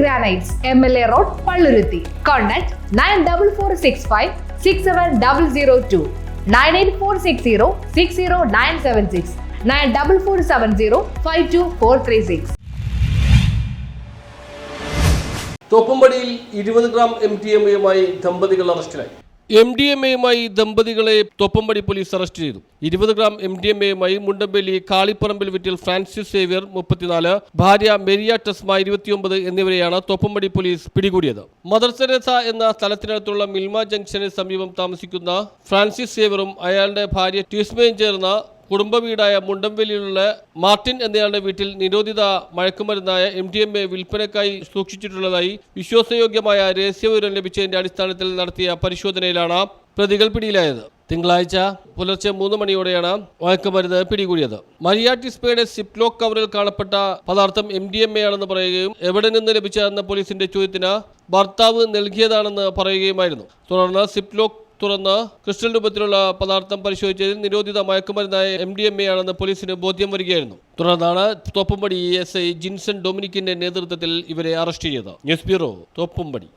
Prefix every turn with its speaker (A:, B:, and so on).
A: Granites, MLA Road, Palluruthi. Contact 9446567002, 98460 94470
B: തോപ്പുംപടിയിൽ 20 gram MDMA-യുമായി ദമ്പതികൾ അറസ്റ്റിലായി. MDMA-യുമായി ദമ്പതികളെ തോപ്പുംപടി പോലീസ് അറസ്റ്റ് ചെയ്തു. 20 ഗ്രാം MDMA-യുമായി മുണ്ടമ്പേലി കാളിപ്പറമ്പിൽ വീട്ടിൽ ഫ്രാൻസിസ് സേവ്യർ 34, ഭാര്യ മെരിയ ടെസ്മ 29 എന്നിവരെയാണ് തോപ്പുംപടി പോലീസ് പിടികൂടിയത്. മദർ തെരേസ എന്ന സ്ഥലത്തിനടുത്തുള്ള മിൽമ ജംഗ്ഷന് സമീപം താമസിക്കുന്ന ഫ്രാൻസിസ് സേവ്യറും അയാളുടെ ഭാര്യ ടെസ്മയും ചേർന്ന കുടുംബ വീടായ മുണ്ടമ്പേലിയിലുള്ള മാർട്ടിൻ എന്നയാളുടെ വീട്ടിൽ നിരോധിത മയക്കുമരുന്നായ MDMA വിൽപ്പനയ്ക്കായി സൂക്ഷിച്ചിട്ടുള്ളതായി വിശ്വാസയോഗ്യമായ രഹസ്യവിവരം ലഭിച്ചതിന്റെ അടിസ്ഥാനത്തിൽ നടത്തിയ പരിശോധനയിലാണ് പ്രതികൾ പിടിയിലായത്. തിങ്കളാഴ്ച പുലർച്ചെ 3 മണിയോടെയാണ് മയക്കുമരുന്ന് പിടികൂടിയത്. മരിയ ടെസ്മയുടെ സിപ്ലോക്ക് കവറിൽ കാണപ്പെട്ട പദാർത്ഥം MDMA ആണെന്ന് പറയുകയും എവിടെ നിന്ന് ലഭിച്ചതെന്ന പോലീസിന്റെ ചോദ്യത്തിന് ഭർത്താവ് നൽകിയതാണെന്ന് പറയുകയുമായിരുന്നു. തുടർന്ന് സിപ്ലോക്ക് തുറന്ന് ക്രിസ്റ്റൽ രൂപത്തിലുള്ള പദാർത്ഥം പരിശോധിച്ചതിൽ നിരോധിത മയക്കുമരുന്നായ MDMA ആണെന്ന് പോലീസിന് ബോധ്യം വരികയായിരുന്നു. തുടർന്നാണ് തോപ്പുംപടി SI ജിൻസൺ ഡൊമിനിക്കിന്റെ നേതൃത്വത്തിൽ ഇവരെ അറസ്റ്റ് ചെയ്തത്. News bureau, Thoppumpady.